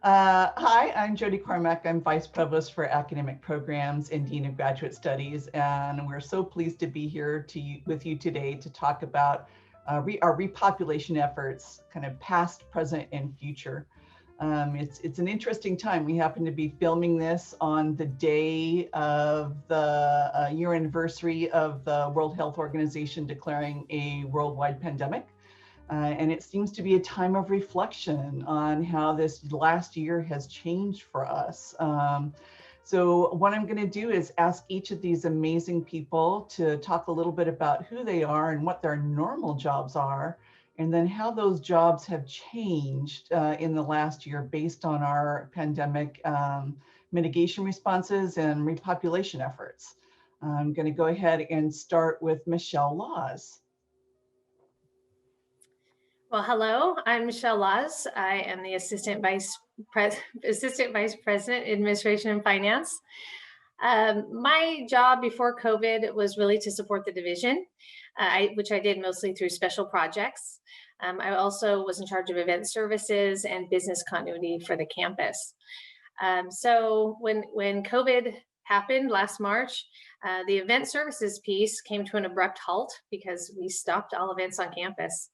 Hi, I'm Jody Cormack. I'm Vice Provost for Academic Programs and Dean of Graduate Studies, and we're so pleased to be here with you today to talk about our repopulation efforts, kind of past, present, and future. It's an interesting time. We happen to be filming this on the day of the year anniversary of the World Health Organization declaring a worldwide pandemic. And it seems to be a time of reflection on how this last year has changed for us. So what I'm going to do is ask each of these amazing people to talk a little bit about who they are and what their normal jobs are, and then how those jobs have changed in the last year based on our pandemic mitigation responses and repopulation efforts. I'm going to go ahead and start with Michelle Laws. Well, hello, I'm Michelle Laws. I am the Assistant Vice President, Administration and Finance. My job before COVID was really to support the division, which I did mostly through special projects. I also was in charge of event services and business continuity for the campus. So when COVID happened last March, the event services piece came to an abrupt halt because we stopped all events on campus.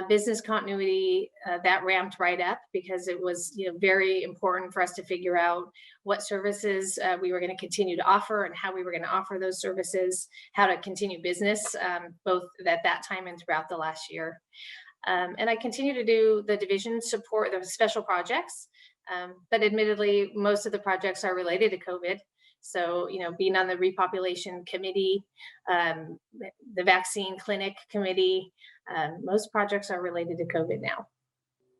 Business continuity, that ramped right up because it was very important for us to figure out what services we were going to continue to offer and how we were going to offer those services, how to continue business, both at that time and throughout the last year. And I continue to do the division support, the special projects, but admittedly, most of the projects are related to COVID. So, being on the repopulation committee, the vaccine clinic committee, most projects are related to COVID now.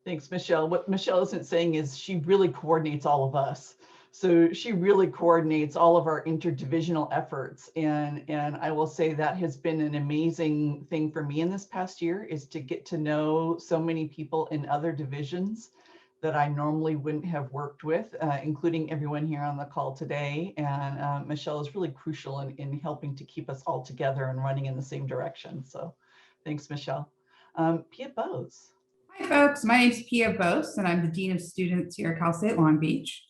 Thanks, Michelle. What Michelle isn't saying is she really coordinates all of us. So she really coordinates all of our interdivisional efforts. And I will say that has been an amazing thing for me in this past year, is to get to know so many people in other divisions that I normally wouldn't have worked with, including everyone here on the call today. And Michelle is really crucial in helping to keep us all together and running in the same direction. So thanks, Michelle. Pia Bose. Hi, folks. My name is Pia Bose, and I'm the Dean of Students here at Cal State Long Beach.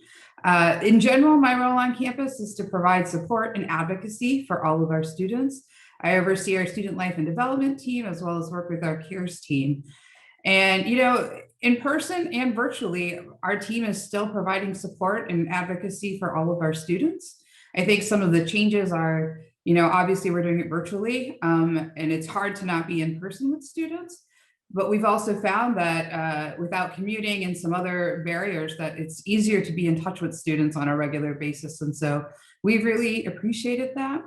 In general, my role on campus is to provide support and advocacy for all of our students. I oversee our student life and development team, as well as work with our CARES team. And, in person and virtually, our team is still providing support and advocacy for all of our students. I think some of the changes are, obviously we're doing it virtually, and it's hard to not be in person with students. But we've also found that without commuting and some other barriers, that it's easier to be in touch with students on a regular basis. And so we've really appreciated that.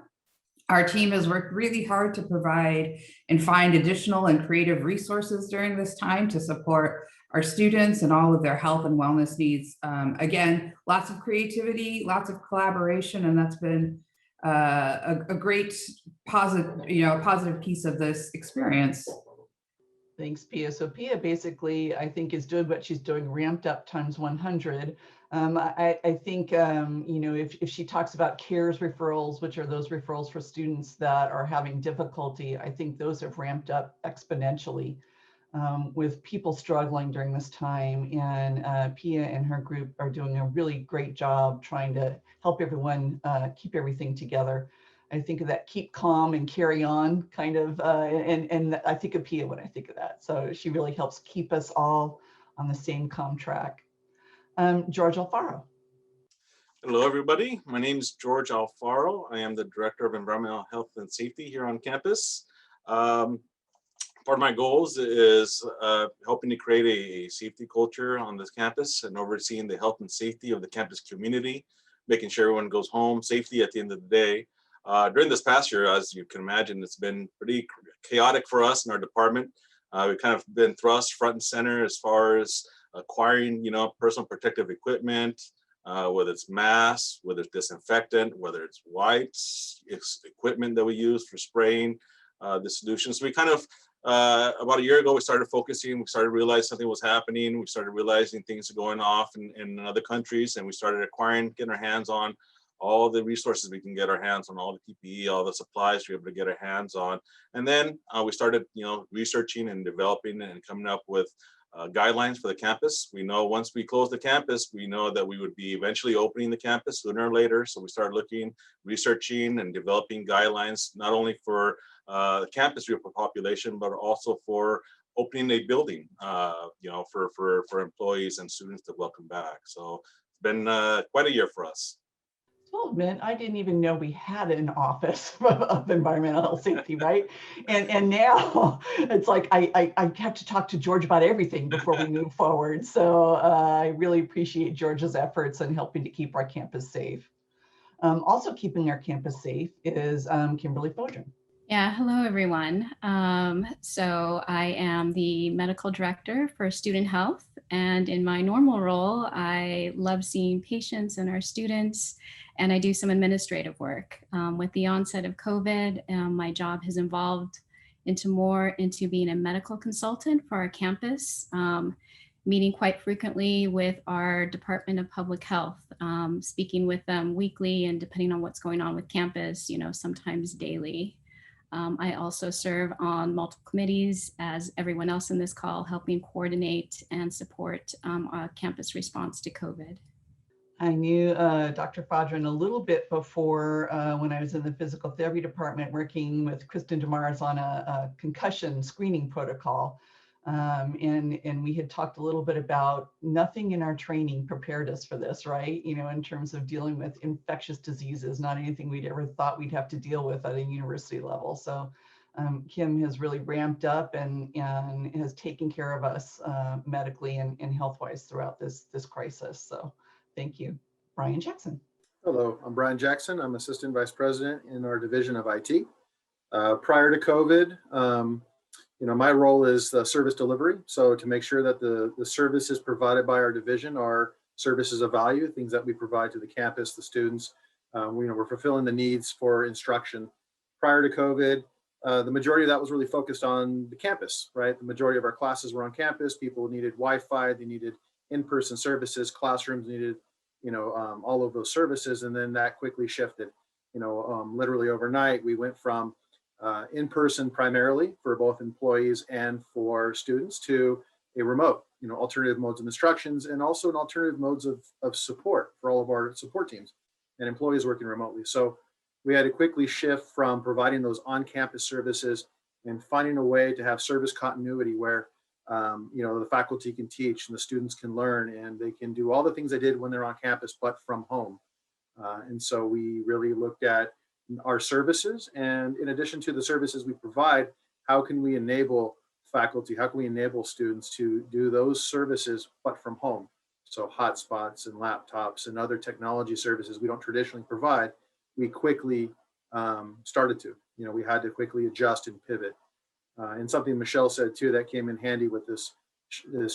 Our team has worked really hard to provide and find additional and creative resources during this time to support our students and all of their health and wellness needs. Again, lots of creativity, lots of collaboration, and that's been a great positive piece of this experience. Thanks, Pia. So Pia basically, I think, is doing what she's doing ramped up times 100. I think, if she talks about CARES referrals, which are those referrals for students that are having difficulty, I think those have ramped up exponentially with people struggling during this time. And Pia and her group are doing a really great job trying to help everyone keep everything together. I think of that keep calm and carry on kind of, and I think of Pia when I think of that. So she really helps keep us all on the same calm track. George Alfaro. Hello, everybody. My name is George Alfaro. I am the Director of Environmental Health and Safety here on campus. Part of my goals is helping to create a safety culture on this campus and overseeing the health and safety of the campus community, making sure everyone goes home safely at the end of the day. During this past year, as you can imagine, it's been pretty chaotic for us in our department. We've kind of been thrust front and center as far as acquiring, personal protective equipment, whether it's masks, whether it's disinfectant, whether it's wipes, it's equipment that we use for spraying the solutions. So we kind of, about a year ago, we started focusing, we started realizing something was happening. We started realizing things are going off in other countries, and we started acquiring, getting our hands on all the resources we can get our hands on, all the PPE, all the supplies we're able to get our hands on. And then we started, researching and developing and coming up with guidelines for the campus. We know once we close the campus, we know that we would be eventually opening the campus sooner or later. So we started looking, researching, and developing guidelines, not only for the campus repopulation, but also for opening a building, for employees and students to welcome back. So it's been quite a year for us. Well, admit, I didn't even know we had an office of environmental health safety, right? And now it's like I have to talk to George about everything before we move forward. So I really appreciate George's efforts in helping to keep our campus safe. Also keeping our campus safe is Kimberly Fodrin. Yeah, hello everyone. So I am the medical director for student health, and in my normal role, I love seeing patients and our students, and I do some administrative work. With the onset of COVID, my job has evolved into being a medical consultant for our campus, meeting quite frequently with our Department of Public Health, speaking with them weekly, and depending on what's going on with campus, sometimes daily. I also serve on multiple committees, as everyone else in this call, helping coordinate and support our campus response to COVID. I knew Dr. Fodrin a little bit before when I was in the physical therapy department working with Kristen DeMars on a concussion screening protocol. And we had talked a little bit about nothing in our training prepared us for this, right? In terms of dealing with infectious diseases, not anything we'd ever thought we'd have to deal with at a university level. So Kim has really ramped up and has taken care of us medically and health-wise throughout this crisis. So thank you. Brian Jackson. Hello, I'm Brian Jackson. I'm Assistant Vice President in our Division of IT. Prior to COVID, my role is the service delivery. So to make sure that the services provided by our division are services of value, things that we provide to the campus, the students, we're fulfilling the needs for instruction. Prior to COVID, the majority of that was really focused on the campus, right? The majority of our classes were on campus. People needed Wi-Fi, they needed in-person services, classrooms needed, all of those services. And then that quickly shifted, literally overnight. We went from in-person primarily for both employees and for students to a remote, alternative modes of instructions, and also an alternative modes of support for all of our support teams and employees working remotely. So we had to quickly shift from providing those on-campus services and finding a way to have service continuity where the faculty can teach and the students can learn and they can do all the things they did when they're on campus, but from home. And so we really looked at our services, and in addition to the services we provide, how can we enable faculty, how can we enable students to do those services, but from home? So hotspots and laptops and other technology services we don't traditionally provide, we quickly started to, we had to quickly adjust and pivot. And something Michelle said too that came in handy with this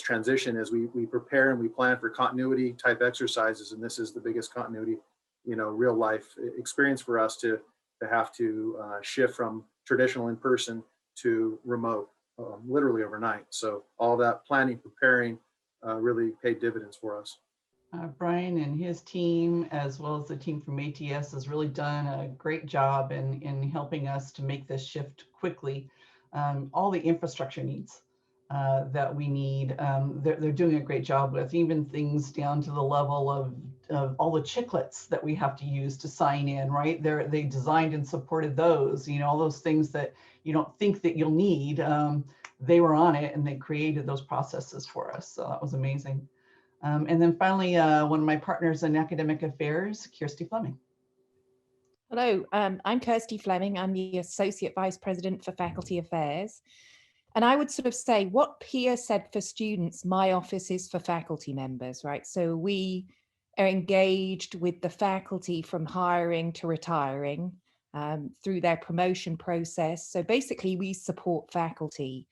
transition is we prepare and we plan for continuity type exercises, and this is the biggest continuity real life experience for us to have to shift from traditional in-person to remote literally overnight. So all that planning, preparing really paid dividends for us. Brian and his team, as well as the team from ATS, has really done a great job in helping us to make this shift quickly. All the infrastructure needs that we need, they're doing a great job with, even things down to the level of all the chiclets that we have to use to sign in, right? They designed and supported those, all those things that you don't think that you'll need. They were on it and they created those processes for us. So that was amazing. And then finally, one of my partners in academic affairs, Kirsty Fleming. Hello, I'm Kirsty Fleming. I'm the Associate Vice President for Faculty Affairs. And I would sort of say what Pia said for students, my office is for faculty members, right? So we are engaged with the faculty from hiring to retiring through their promotion process. So basically we support faculty.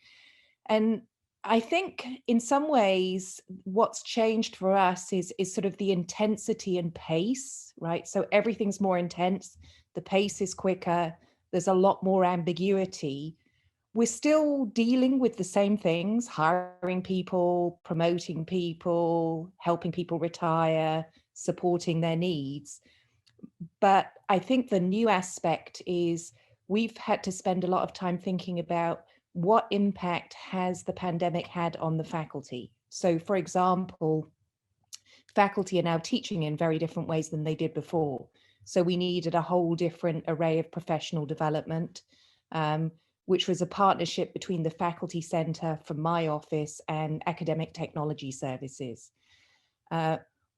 And I think in some ways, what's changed for us is sort of the intensity and pace, right? So everything's more intense, the pace is quicker, there's a lot more ambiguity. We're still dealing with the same things, hiring people, promoting people, helping people retire, supporting their needs. But I think the new aspect is we've had to spend a lot of time thinking about what impact has the pandemic had on the faculty? So for example, faculty are now teaching in very different ways than they did before. So we needed a whole different array of professional development, which was a partnership between the Faculty Centre from my office and Academic Technology Services.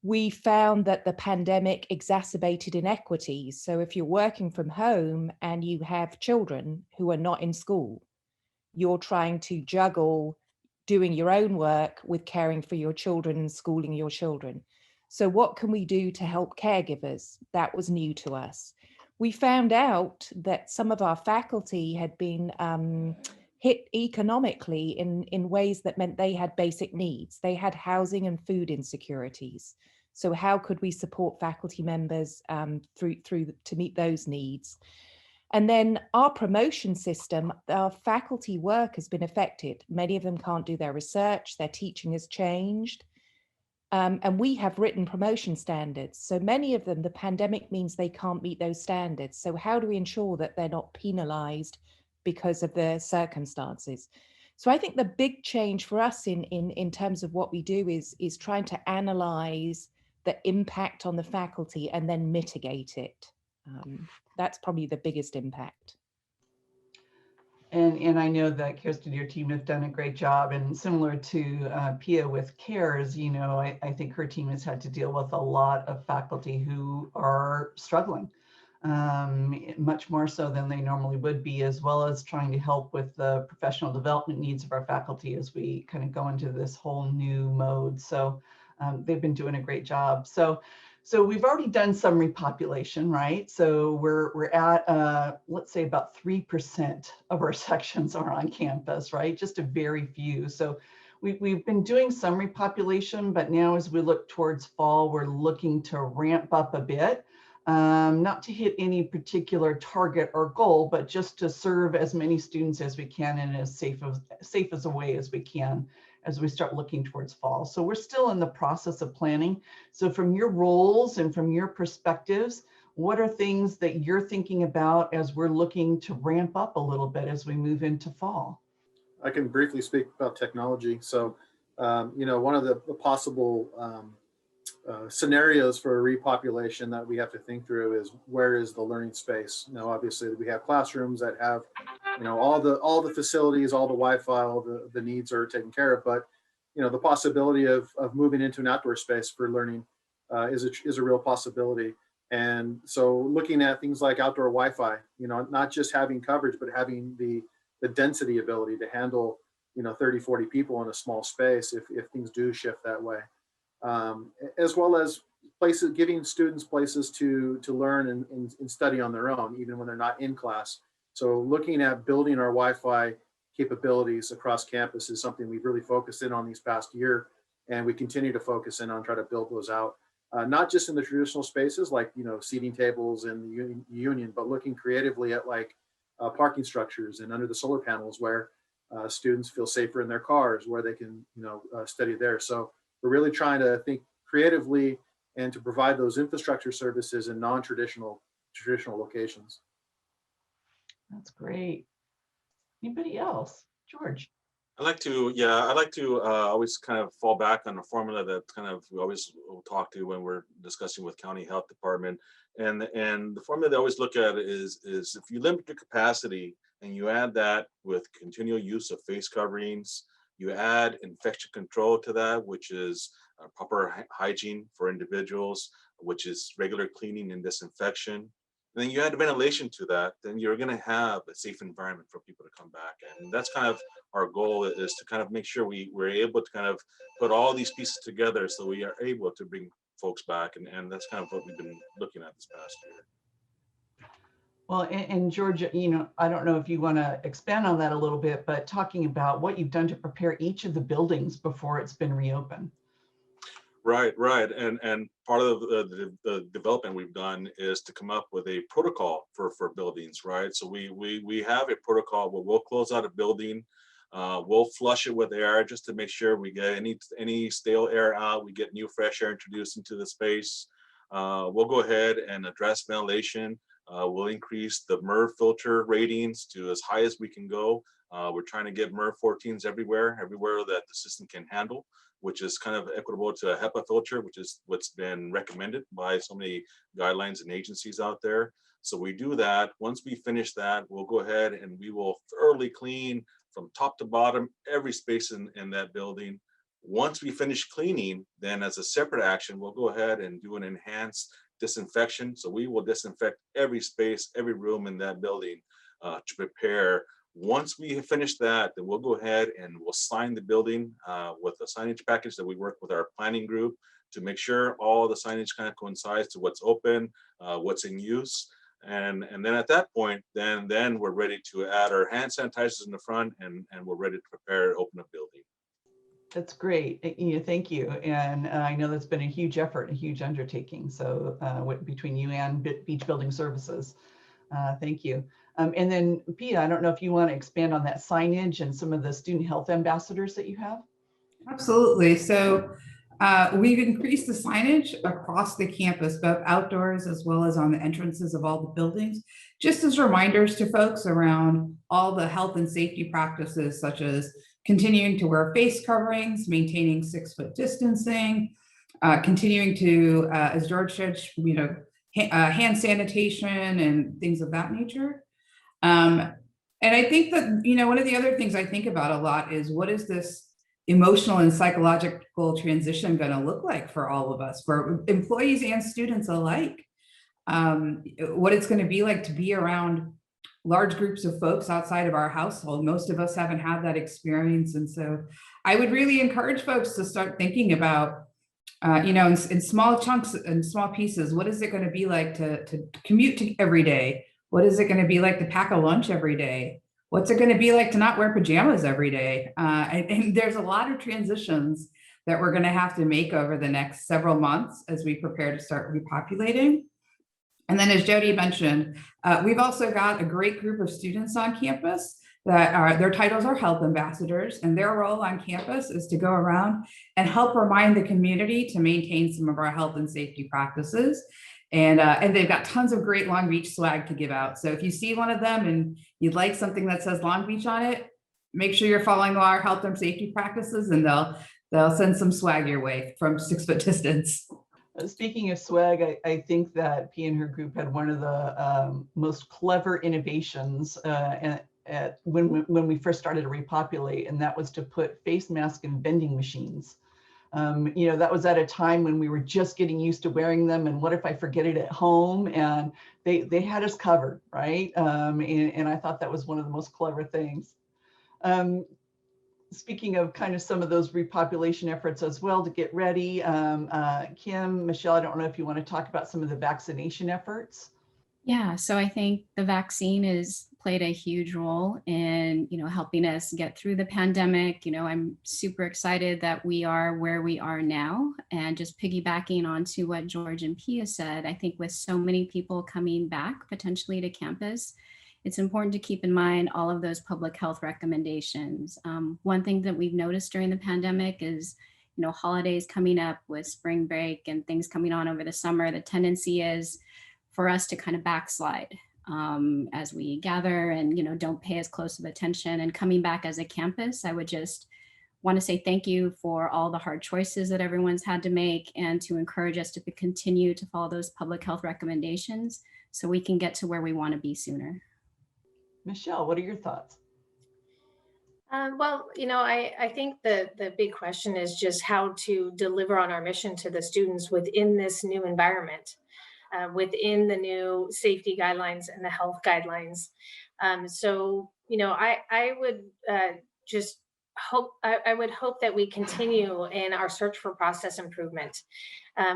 We found that the pandemic exacerbated inequities. So if you're working from home and you have children who are not in school, you're trying to juggle doing your own work with caring for your children and schooling your children. So what can we do to help caregivers? That was new to us. We found out that some of our faculty had been hit economically in ways that meant they had basic needs. They had housing and food insecurities. So how could we support faculty members to meet those needs? And then our promotion system, our faculty work has been affected. Many of them can't do their research, their teaching has changed. And we have written promotion standards. So many of them, the pandemic means they can't meet those standards. So how do we ensure that they're not penalized because of the circumstances? So I think the big change for us in terms of what we do is trying to analyze the impact on the faculty and then mitigate it. That's probably the biggest impact. And I know that Kirsten, your team have done a great job, and similar to Pia with CARES, you know, I think her team has had to deal with a lot of faculty who are struggling, much more so than they normally would be, as well as trying to help with the professional development needs of our faculty as we kind of go into this whole new mode. So they've been doing a great job. So we've already done some repopulation, right? So we're at, let's say about 3% of our sections are on campus, right? Just a very few. So we've been doing some repopulation, but now as we look towards fall, we're looking to ramp up a bit, not to hit any particular target or goal, but just to serve as many students as we can in as safe as a way as we can as we start looking towards fall. So we're still in the process of planning. So from your roles and from your perspectives, what are things that you're thinking about as we're looking to ramp up a little bit as we move into fall? I can briefly speak about technology. So, you know, one of the possible scenarios for repopulation that we have to think through is, where is the learning space? Now, obviously, we have classrooms that have, you know, all the facilities, all the Wi-Fi, all the needs are taken care of. But, you know, the possibility of moving into an outdoor space for learning is a real possibility. And so, looking at things like outdoor Wi-Fi, you know, not just having coverage, but having the density ability to handle, you know, 30, 40 people in a small space if things do shift that way. As well as places, giving students places to learn and study on their own, even when they're not in class. So looking at building our Wi-Fi capabilities across campus is something we've really focused in on these past year, and we continue to focus in on trying to build those out, not just in the traditional spaces like, you know, seating tables in the union, but looking creatively at like parking structures and under the solar panels where students feel safer in their cars, where they can, you know, study there. So we're really trying to think creatively and to provide those infrastructure services in non-traditional locations. That's great. Anybody else? George. I like to always kind of fall back on a formula that kind of we always will talk to when we're discussing with county health department. And the formula they always look at is if you limit your capacity and you add that with continual use of face coverings, you add infection control to that, which is proper hygiene for individuals, which is regular cleaning and disinfection. And then you add ventilation to that, then you're going to have a safe environment for people to come back. And that's kind of our goal, is to kind of make sure we're able to kind of put all these pieces together so we are able to bring folks back. And that's kind of what we've been looking at this past year. Well, and George, you know, I don't know if you want to expand on that a little bit, but talking about what you've done to prepare each of the buildings before it's been reopened. Right. And part of the development we've done is to come up with a protocol for buildings, right? So we have a protocol where we'll close out a building, we'll flush it with air just to make sure we get any stale air out, we get new fresh air introduced into the space. We'll go ahead and address ventilation. We'll increase the MERV filter ratings to as high as we can go. We're trying to get MERV 14s everywhere that the system can handle, which is kind of equitable to a HEPA filter, which is what's been recommended by so many guidelines and agencies out there. So we do that. Once we finish that, we'll go ahead and we will thoroughly clean from top to bottom every space in that building. Once we finish cleaning, then as a separate action, we'll go ahead and do an enhanced disinfection. So we will disinfect every space, every room in that building to prepare. Once we finish that, then we'll go ahead and we'll sign the building with a signage package that we work with our planning group to make sure all the signage kind of coincides to what's open, what's in use. And then at that point, then we're ready to add our hand sanitizers in the front and we're ready to prepare to open a building. That's great. Thank you. And I know that's been a huge effort, a huge undertaking. So between you and Beach Building Services, thank you. And then Pia, I don't know if you want to expand on that signage and some of the student health ambassadors that you have. Absolutely. So we've increased the signage across the campus, both outdoors as well as on the entrances of all the buildings, just as reminders to folks around all the health and safety practices, such as continuing to wear face coverings, maintaining 6-foot distancing, continuing to, as George said, hand sanitation and things of that nature. And I think that, one of the other things I think about a lot is what is this emotional and psychological transition going to look like for all of us, for employees and students alike? What it's going to be like to be around large groups of folks outside of our household. Most of us haven't had that experience. And so I would really encourage folks to start thinking about, in small chunks and small pieces, what is it going to be like to commute every day? What is it going to be like to pack a lunch every day? What's it going to be like to not wear pajamas every day? And there's a lot of transitions that we're going to have to make over the next several months as we prepare to start repopulating. And then, as Jody mentioned, we've also got a great group of students on campus that their titles are health ambassadors, and their role on campus is to go around and help remind the community to maintain some of our health and safety practices. And they've got tons of great Long Beach swag to give out. So if you see one of them and you'd like something that says Long Beach on it, make sure you're following our health and safety practices, and they'll send some swag your way from 6-foot distance. Speaking of swag, I think that P and her group had one of the most clever innovations when we first started to repopulate, and that was to put face masks in vending machines. That was at a time when we were just getting used to wearing them, and what if I forget it at home? And they had us covered, right? And I thought that was one of the most clever things. Speaking of kind of some of those repopulation efforts as well to get ready, Kim, Michelle, I don't know if you want to talk about some of the vaccination efforts. Yeah, so I think the vaccine has played a huge role in, helping us get through the pandemic. I'm super excited that we are where we are now. And just piggybacking onto what George and Pia said, I think with so many people coming back potentially to campus, it's important to keep in mind all of those public health recommendations. One thing that we've noticed during the pandemic is, holidays coming up with spring break and things coming on over the summer, the tendency is for us to kind of backslide as we gather and, don't pay as close of attention. And coming back as a campus, I would just want to say thank you for all the hard choices that everyone's had to make, and to encourage us to continue to follow those public health recommendations so we can get to where we want to be sooner. Michelle, what are your thoughts? Well, I think the big question is just how to deliver on our mission to the students within this new environment, within the new safety guidelines and the health guidelines. So, I would just hope, I would hope that we continue in our search for process improvement.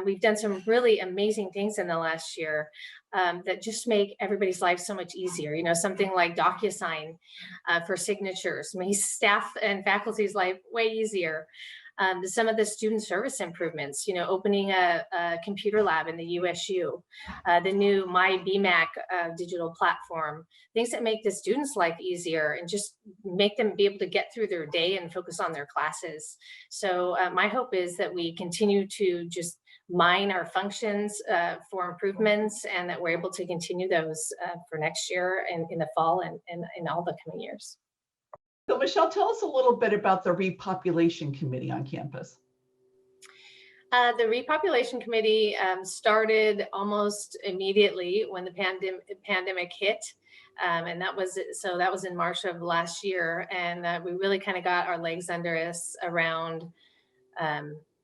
We've done some really amazing things in the last year that just make everybody's life so much easier. Something like DocuSign for signatures makes staff and faculty's life way easier. Some of the student service improvements, opening a computer lab in the USU, the new My BMAC digital platform, things that make the students' life easier and just make them be able to get through their day and focus on their classes. So my hope is that we continue to just mine our functions for improvements, and that we're able to continue those for next year and in the fall and in all the coming years. So Michelle, tell us a little bit about the Repopulation Committee on campus. The Repopulation Committee started almost immediately when the pandemic hit. And that was in March of last year. And we really kind of got our legs under us around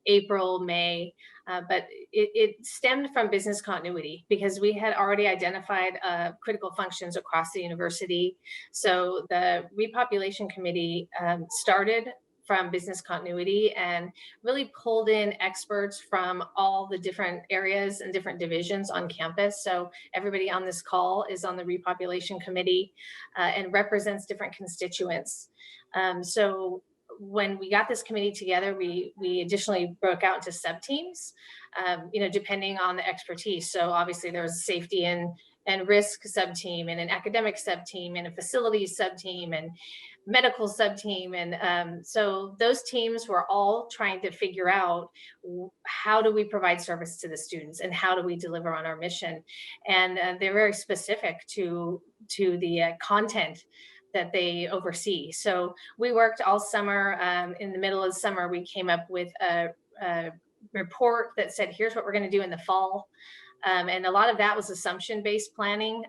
April, May, but it stemmed from business continuity because we had already identified critical functions across the university. So the Repopulation Committee started from business continuity and really pulled in experts from all the different areas and different divisions on campus. So everybody on this call is on the Repopulation Committee and represents different constituents. So when we got this committee together, we additionally broke out into sub-teams, depending on the expertise. So obviously there was a safety and risk sub-team and an academic sub-team and a facilities sub-team and medical sub-team. And so those teams were all trying to figure out how do we provide service to the students and how do we deliver on our mission. And they're very specific to the content that they oversee. So we worked all summer. In the middle of the summer, we came up with a report that said, here's what we're going to do in the fall. And a lot of that was assumption-based planning,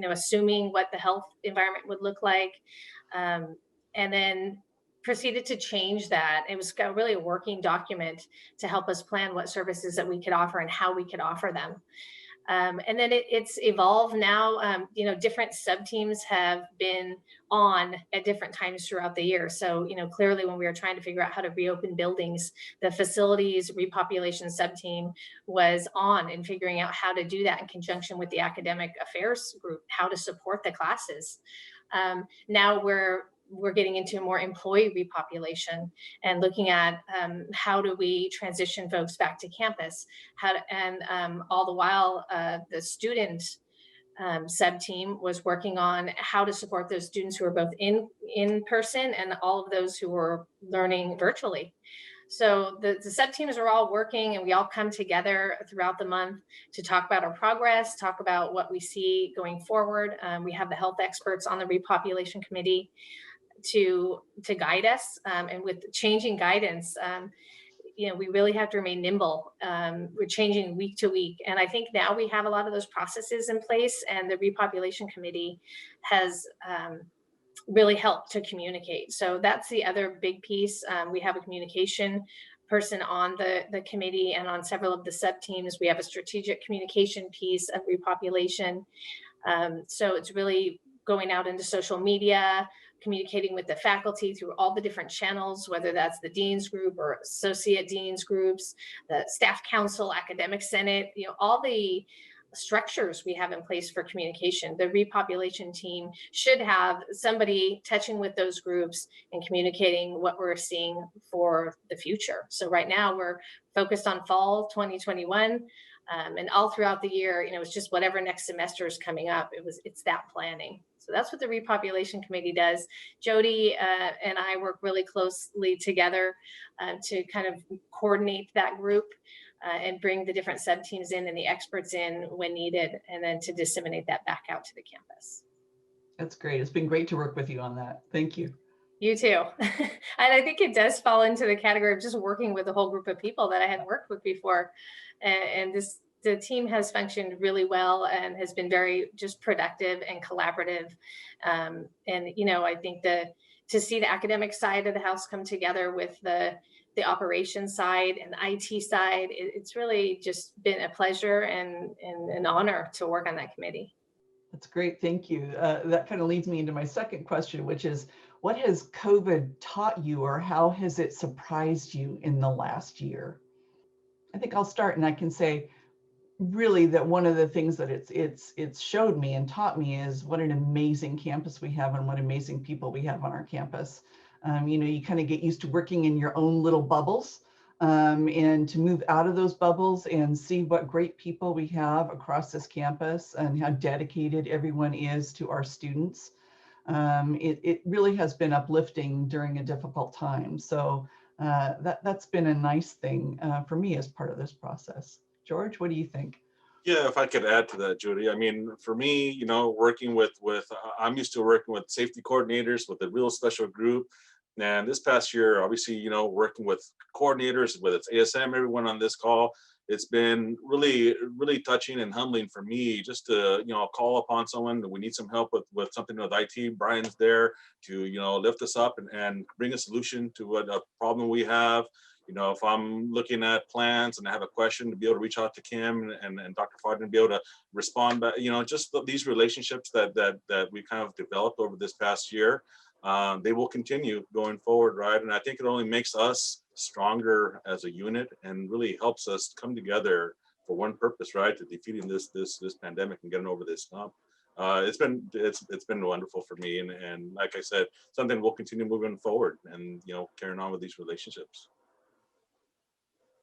assuming what the health environment would look like, and then proceeded to change that. It was really a working document to help us plan what services that we could offer and how we could offer them. And then it's evolved now. Different sub-teams have been on at different times throughout the year. So, clearly when we were trying to figure out how to reopen buildings, the facilities repopulation sub-team was on and figuring out how to do that in conjunction with the academic affairs group, how to support the classes. Now we're getting into more employee repopulation and looking at how do we transition folks back to campus, all the while the student sub-team was working on how to support those students who are both in person and all of those who were learning virtually. So the sub-teams are all working and we all come together throughout the month to talk about our progress, talk about what we see going forward. We have the health experts on the Repopulation Committee to guide us, and with changing guidance, we really have to remain nimble. We're changing week to week, and I think now we have a lot of those processes in place, and the Repopulation Committee has really helped to communicate. So that's the other big piece. We have a communication person on the committee and on several of the sub-teams. We have a strategic communication piece of repopulation. So it's really going out into social media, communicating with the faculty through all the different channels, whether that's the dean's group or associate dean's groups, the staff council, academic senate, all the structures we have in place for communication. The repopulation team should have somebody touching with those groups and communicating what we're seeing for the future. So right now we're focused on fall 2021. And all throughout the year, it's just whatever next semester is coming up. It's that planning. So that's what the Repopulation Committee does. Jody and I work really closely together to kind of coordinate that group and bring the different sub-teams in and the experts in when needed, and then to disseminate that back out to the campus. That's great. It's been great to work with you on that. Thank you. You too. And I think it does fall into the category of just working with a whole group of people that I hadn't worked with before. And the team has functioned really well and has been very just productive and collaborative. And, I think to see the academic side of the house come together with the operations side and the IT side, it's really just been a pleasure and an honor to work on that committee. That's great. Thank you. That kind of leads me into my second question, which is, what has COVID taught you, or how has it surprised you in the last year? I think I'll start, and I can say really that one of the things that it's showed me and taught me is what an amazing campus we have and what amazing people we have on our campus. You kind of get used to working in your own little bubbles, and to move out of those bubbles and see what great people we have across this campus and how dedicated everyone is to our students. It really has been uplifting during a difficult time. So that's been a nice thing for me as part of this process. George, what do you think? Yeah, if I could add to that, Jody. I mean, for me, you know, working with I'm used to working with safety coordinators with a real special group. And this past year, obviously, you know, working with coordinators, whether it's ASM, everyone on this call, it's been really, really touching and humbling for me just to, you know, call upon someone that we need some help with something with IT. Brian's there to, you know, lift us up and bring a solution to what a problem we have. You know, if I'm looking at plans and I have a question, to be able to reach out to Kim and Dr. Fodden and be able to respond back, you know, just these relationships that we kind of developed over this past year, they will continue going forward, right? And I think it only makes us stronger as a unit and really helps us come together for one purpose, right? To defeating this pandemic and getting over this hump. It's been wonderful for me, and like I said, something we'll continue moving forward and, you know, carrying on with these relationships.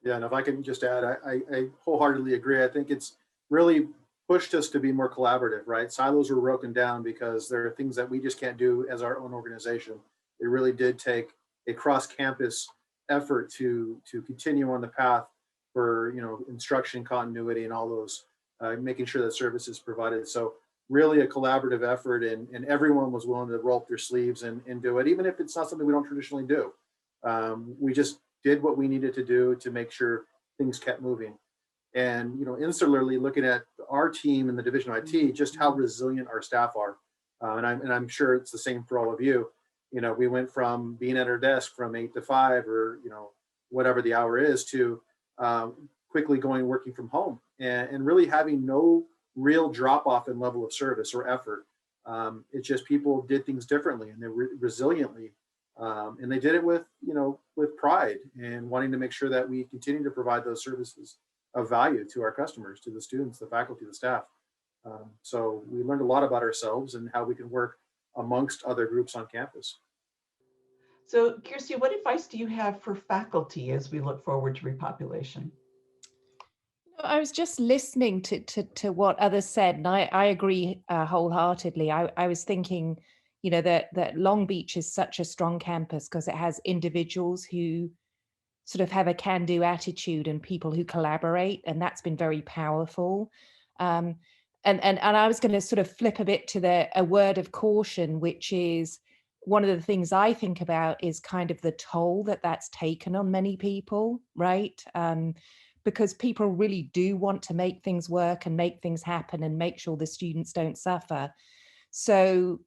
Yeah, and if I can just add, I wholeheartedly agree. I think it's really pushed us to be more collaborative, right? Silos were broken down because there are things that we just can't do as our own organization. It really did take a cross-campus effort to continue on the path for, you know, instruction continuity and all those, making sure that service is provided. So really a collaborative effort, and everyone was willing to roll up their sleeves and do it, even if it's not something we don't traditionally do. We just did what we needed to do to make sure things kept moving. And, you know, insularly looking at our team in the Division of IT, just how resilient our staff are. And I'm sure it's the same for all of you. You know, we went from being at our desk from 8 to 5 or, you know, whatever the hour is to quickly working from home and really having no real drop off in level of service or effort. It's just people did things differently and they resiliently. And they did it with, you know, with pride and wanting to make sure that we continue to provide those services of value to our customers, to the students, the faculty, the staff. So we learned a lot about ourselves and how we can work amongst other groups on campus. So Kirsty, what advice do you have for faculty as we look forward to repopulation? I was just listening to what others said, and I agree wholeheartedly. I was thinking, you know, that Long Beach is such a strong campus because it has individuals who sort of have a can-do attitude and people who collaborate, and that's been very powerful. And I was going to sort of flip a bit to a word of caution, which is one of the things I think about is kind of the toll that's taken on many people, right? Because people really do want to make things work and make things happen and make sure the students don't suffer. So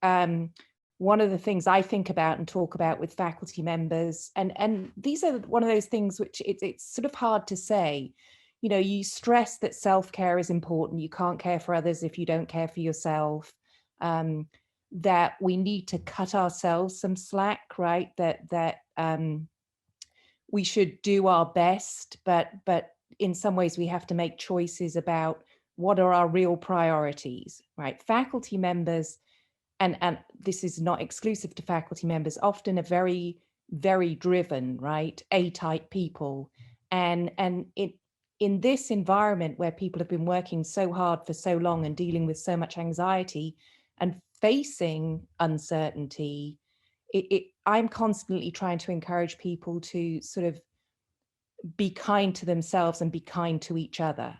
one of the things I think about and talk about with faculty members, and these are one of those things which it's sort of hard to say, you know, you stress that self-care is important. You can't care for others if you don't care for yourself. That we need to cut ourselves some slack, right? That we should do our best, but in some ways we have to make choices about what are our real priorities, right? Faculty members, and this is not exclusive to faculty members, often are very, very driven, right? A-type people. And in this environment where people have been working so hard for so long and dealing with so much anxiety and facing uncertainty, I'm constantly trying to encourage people to sort of be kind to themselves and be kind to each other,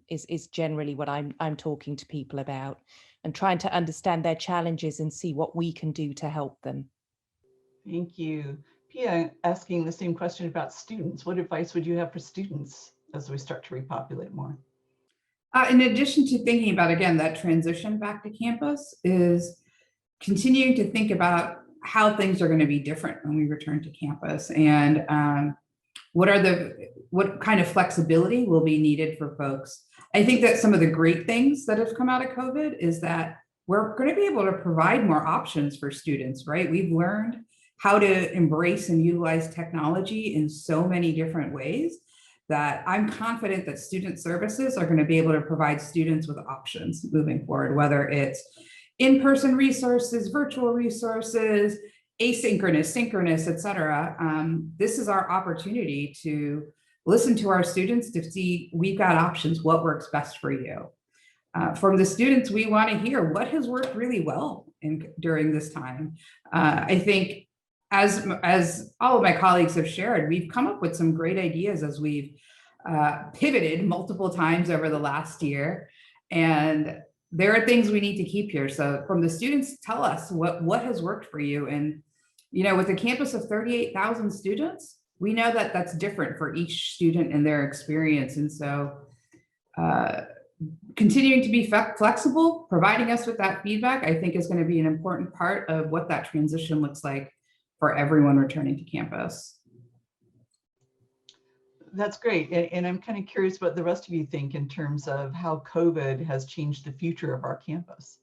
is generally what I'm talking to people about, and trying to understand their challenges and see what we can do to help them. Thank you. Pia, asking the same question about students. What advice would you have for students as we start to repopulate more? In addition to thinking about, again, that transition back to campus, is continuing to think about how things are going to be different when we return to campus, and what kind of flexibility will be needed for folks. I think that some of the great things that have come out of COVID is that we're going to be able to provide more options for students, right? We've learned how to embrace and utilize technology in so many different ways that I'm confident that student services are going to be able to provide students with options moving forward, whether it's in-person resources, virtual resources, asynchronous, synchronous, et cetera. This is our opportunity to listen to our students to see we've got options, what works best for you. From the students, we want to hear what has worked really well during this time. I think as all of my colleagues have shared, we've come up with some great ideas as we've pivoted multiple times over the last year. And there are things we need to keep here. So from the students, tell us what has worked for you. And, with a campus of 38,000 students, we know that that's different for each student and their experience. And so continuing to be flexible, providing us with that feedback, I think is going to be an important part of what that transition looks like for everyone returning to campus. That's great. And I'm kind of curious what the rest of you think in terms of how COVID has changed the future of our campus.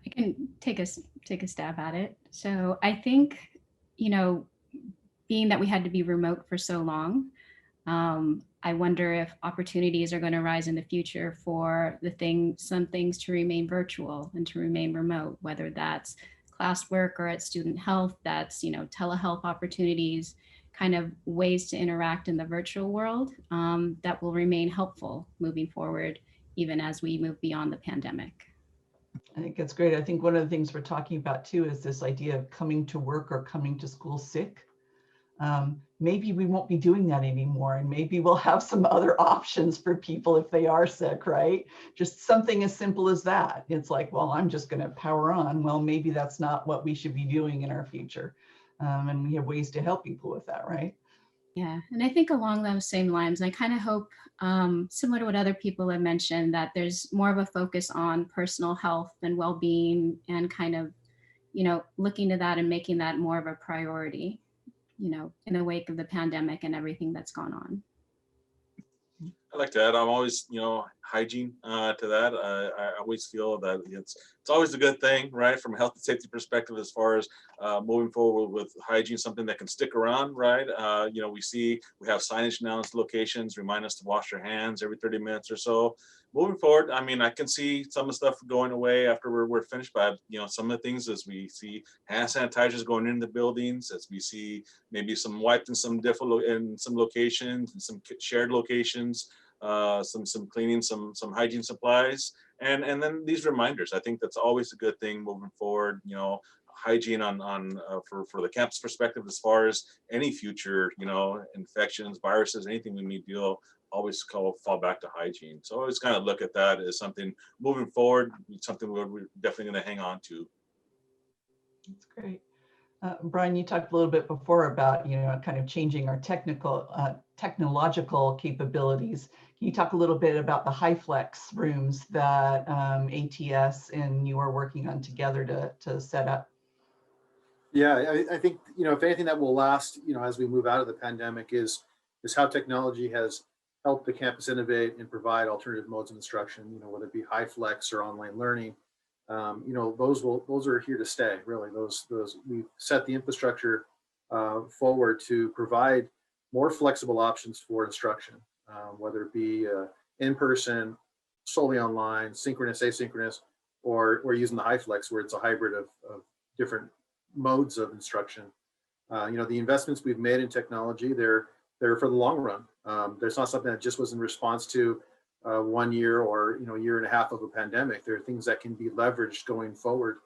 I can take a stab at it. So I think, being that we had to be remote for so long, I wonder if opportunities are going to rise in the future for some things to remain virtual and to remain remote, whether that's classwork or at student health, that's, telehealth opportunities, kind of ways to interact in the virtual world that will remain helpful moving forward, even as we move beyond the pandemic. I think that's great. I think one of the things we're talking about too is this idea of coming to work or coming to school sick. Maybe we won't be doing that anymore, and maybe we'll have some other options for people if they are sick, right? Just something as simple as that. It's like, well, I'm just going to power on. Well, maybe that's not what we should be doing in our future. And we have ways to help people with that, right? Yeah, and I think along those same lines, I kind of hope, similar to what other people have mentioned, that there's more of a focus on personal health and well-being and kind of, looking to that and making that more of a priority, in the wake of the pandemic and everything that's gone on. I like to add, I'm always, hygiene to that. I always feel that it's always a good thing, right? From a health and safety perspective, as far as moving forward with hygiene, something that can stick around, right? We have signage now in locations, remind us to wash our hands every 30 minutes or so. Moving forward, I mean, I can see some of the stuff going away after we're finished, but some of the things as we see hand sanitizers going into buildings, as we see maybe some wipes in some locations and some shared locations, some cleaning, some hygiene supplies, and then these reminders. I think that's always a good thing moving forward. Hygiene for the campus perspective, as far as any future infections, viruses, anything we need to deal. Always fall back to hygiene. So I always kind of look at that as something moving forward, something we're definitely going to hang on to. That's great. Brian, you talked a little bit before about, kind of changing our technological capabilities. Can you talk a little bit about the HyFlex rooms that ATS and you are working on together to set up? Yeah, I think, if anything that will last, as we move out of the pandemic is how technology has helped the campus innovate and provide alternative modes of instruction, whether it be HyFlex or online learning. Those are here to stay, really. Those we've set the infrastructure forward to provide more flexible options for instruction, whether it be in person, solely online, synchronous, asynchronous, or using the HyFlex, where it's a hybrid of different modes of instruction. The investments we've made in technology, they're for the long run. There's not something that just was in response to 1 year or a year and a half of a pandemic. There are things that can be leveraged going forward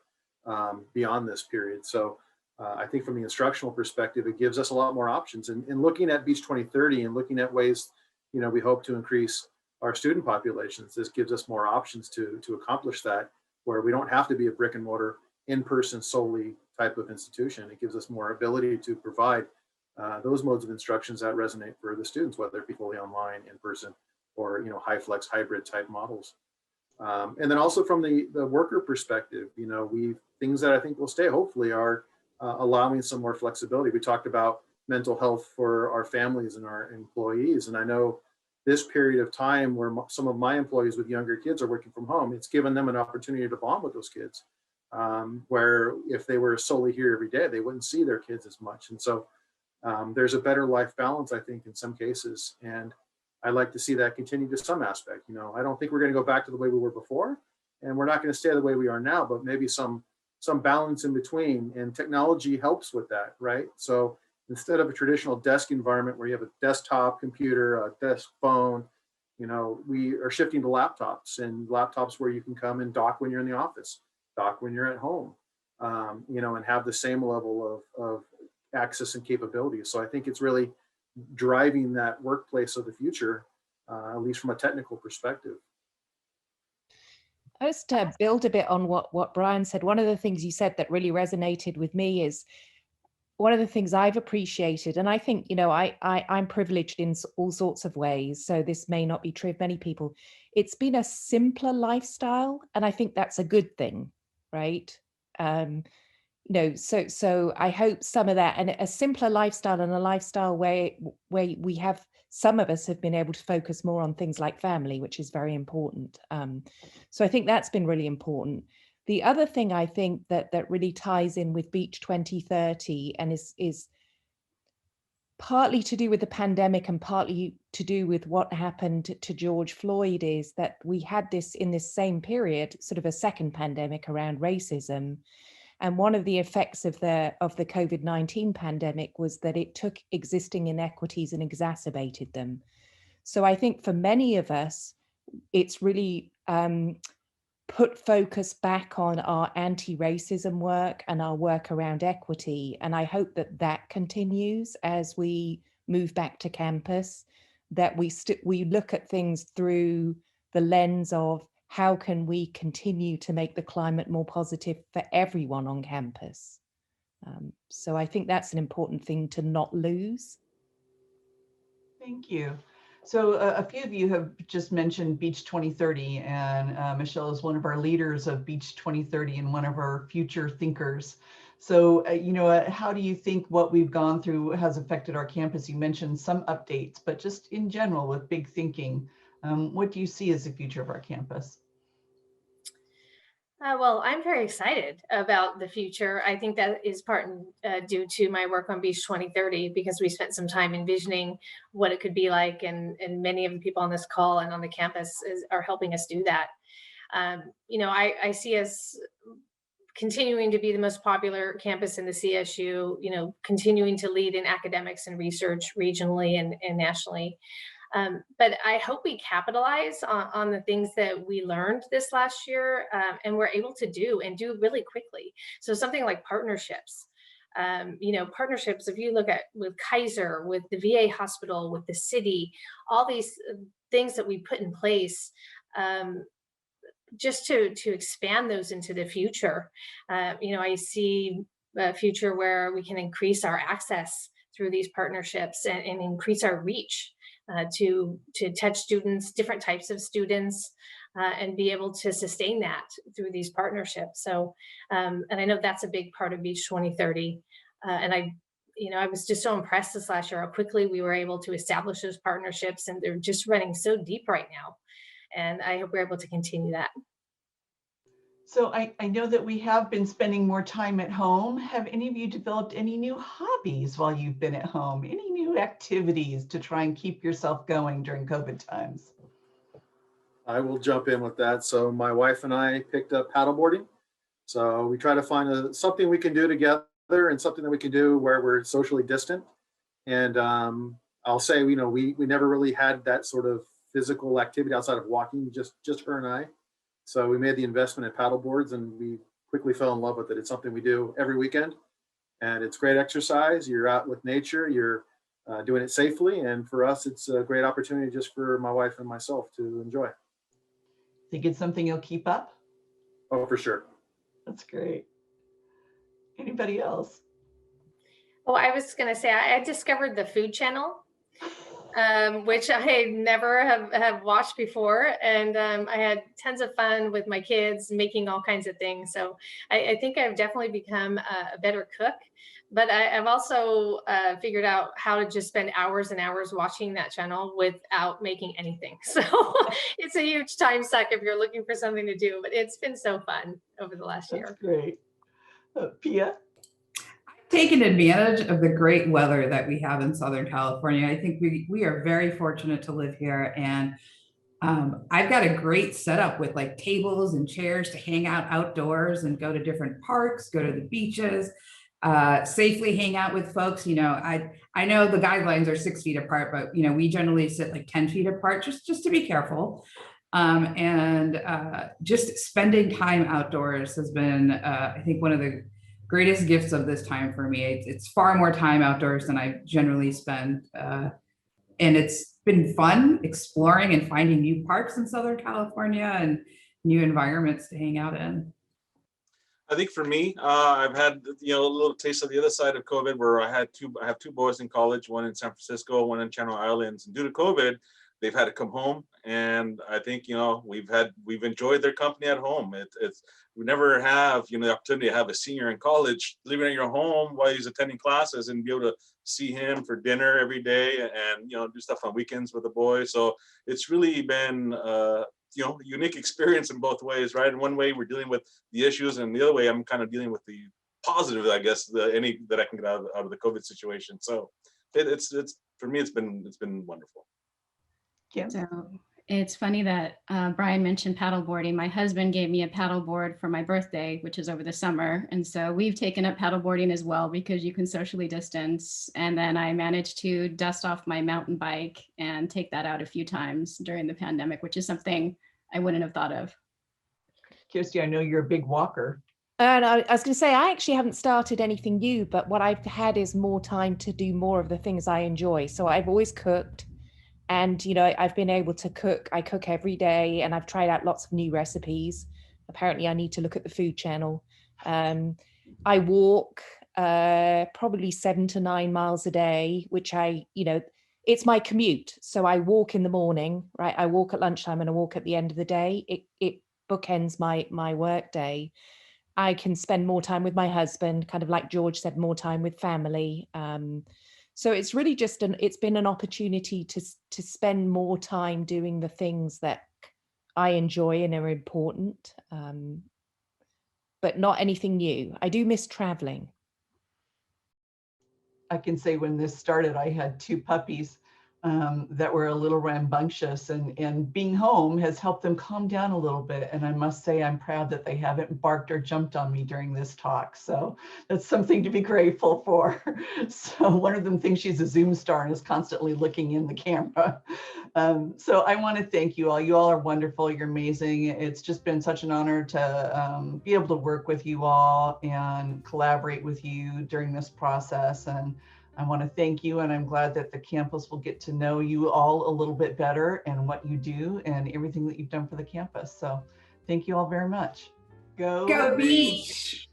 beyond this period. So I think from the instructional perspective, it gives us a lot more options. And looking at Beach 2030 and looking at ways, we hope to increase our student populations, this gives us more options to accomplish that, where we don't have to be a brick and mortar in-person solely type of institution. It gives us more ability to provide those modes of instructions that resonate for the students, whether it be fully online, in person, or HyFlex hybrid type models. And then also from the worker perspective, things that I think will stay hopefully are allowing some more flexibility. We talked about mental health for our families and our employees, and I know this period of time where some of my employees with younger kids are working from home, it's given them an opportunity to bond with those kids, where if they were solely here every day, they wouldn't see their kids as much. And so there's a better life balance, I think, in some cases. And I'd like to see that continue to some aspect. I don't think we're going to go back to the way we were before, and we're not going to stay the way we are now, but maybe some balance in between, and technology helps with that, right? So instead of a traditional desk environment where you have a desktop computer, a desk phone, we are shifting to laptops, and laptops where you can come and dock when you're in the office, dock when you're at home, and have the same level of access and capabilities. So I think it's really driving that workplace of the future, at least from a technical perspective. Just to build a bit on what Brian said, one of the things you said that really resonated with me is one of the things I've appreciated, and I think, you know, I'm privileged in all sorts of ways, so this may not be true of many people. It's been a simpler lifestyle, and I think that's a good thing, right? You know, so I hope some of that, and a simpler lifestyle, and a lifestyle where we have, some of us have been able to focus more on things like family, which is very important. So I think that's been really important. The other thing I think that really ties in with Beach 2030 and is partly to do with the pandemic and partly to do with what happened to George Floyd is that we had this in this same period, sort of a second pandemic around racism. And one of the effects of the COVID-19 pandemic was that it took existing inequities and exacerbated them. So I think for many of us, it's really put focus back on our anti-racism work and our work around equity. And I hope that that continues as we move back to campus, that we look at things through the lens of how can we continue to make the climate more positive for everyone on campus. So I think that's an important thing to not lose. Thank you. So a few of you have just mentioned Beach 2030, and Michelle is one of our leaders of Beach 2030 and one of our future thinkers. So, you know, how do you think what we've gone through has affected our campus? You mentioned some updates, but just in general with big thinking, what do you see as the future of our campus? Well, I'm very excited about the future. I think that is part due to my work on Beach 2030, because we spent some time envisioning what it could be like, and many of the people on this call and on the campus are helping us do that. You know, I see us continuing to be the most popular campus in the CSU, you know, continuing to lead in academics and research regionally and nationally. But I hope we capitalize on the things that we learned this last year and we're able to do really quickly. So something like partnerships, you know, partnerships, if you look at with Kaiser, with the VA hospital, with the city, all these things that we put in place, just to expand those into the future. You know, I see a future where we can increase our access through these partnerships and increase our reach to touch students, different types of students, and be able to sustain that through these partnerships. So, and I know that's a big part of Beach 2030. And you know, I was just so impressed this last year how quickly we were able to establish those partnerships, and they're just running so deep right now. And I hope we're able to continue that. So I know that we have been spending more time at home. Have any of you developed any new hobbies while you've been at home? Any new activities to try and keep yourself going during COVID times? I will jump in with that. So my wife and I picked up paddleboarding. So we try to find something we can do together and something that we can do where we're socially distant. And I'll say, you know, we never really had that sort of physical activity outside of walking, just her and I. So we made the investment in paddle boards, and we quickly fell in love with it. It's something we do every weekend, and it's great exercise. You're out with nature, you're doing it safely. And for us, it's a great opportunity just for my wife and myself to enjoy. Think it's something you'll keep up? Oh, for sure. That's great. Anybody else? Oh, I was going to say, I discovered the Food Channel, which I never have watched before. And I had tons of fun with my kids making all kinds of things. So I think I've definitely become a better cook, but I've also figured out how to just spend hours and hours watching that channel without making anything. So it's a huge time suck if you're looking for something to do, but it's been so fun over the last year. That's great. Pia? Taken advantage of the great weather that we have in Southern California. I think we are very fortunate to live here, and I've got a great setup with like tables and chairs to hang out outdoors and go to different parks, go to the beaches, safely hang out with folks. You know, I know the guidelines are 6 feet apart, but you know, we generally sit like 10 feet apart just to be careful. And just spending time outdoors has been, I think, one of the greatest gifts of this time for me. It's far more time outdoors than I generally spend. And it's been fun exploring and finding new parks in Southern California and new environments to hang out in. I think for me, I've had a little taste of the other side of COVID, where I have two boys in college, one in San Francisco, one in Channel Islands, and due to COVID, they've had to come home, and I think we've enjoyed their company at home. We never have the opportunity to have a senior in college living at your home while he's attending classes and be able to see him for dinner every day and do stuff on weekends with the boys. So it's really been unique experience in both ways, right? In one way, we're dealing with the issues, and the other way, I'm kind of dealing with the positive, I guess, any that I can get out of the COVID situation. So it's for me, it's been wonderful. Kim? So it's funny that Brian mentioned paddleboarding. My husband gave me a paddleboard for my birthday, which is over the summer. And so we've taken up paddleboarding as well, because you can socially distance. And then I managed to dust off my mountain bike and take that out a few times during the pandemic, which is something I wouldn't have thought of. Kirsty, I know you're a big walker. And I was going to say, I actually haven't started anything new, but what I've had is more time to do more of the things I enjoy. So I've always cooked. And, I've been able to cook. I cook every day, and I've tried out lots of new recipes. Apparently, I need to look at the Food Channel. I walk probably 7 to 9 miles a day, which it's my commute. So I walk in the morning, right? I walk at lunchtime and I walk at the end of the day. It bookends my work day. I can spend more time with my husband, kind of like George said, more time with family. So it's really just it's been an opportunity to spend more time doing the things that I enjoy and are important, but not anything new. I do miss traveling. I can say when this started, I had 2 puppies that were a little rambunctious, and being home has helped them calm down a little bit. And I must say, I'm proud that they haven't barked or jumped on me during this talk. So that's something to be grateful for. So one of them thinks she's a Zoom star and is constantly looking in the camera. So I want to thank you all. You all are wonderful. You're amazing. It's just been such an honor to be able to work with you all and collaborate with you during this process. And I want to thank you, and I'm glad that the campus will get to know you all a little bit better and what you do and everything that you've done for the campus. So thank you all very much. Go Beach!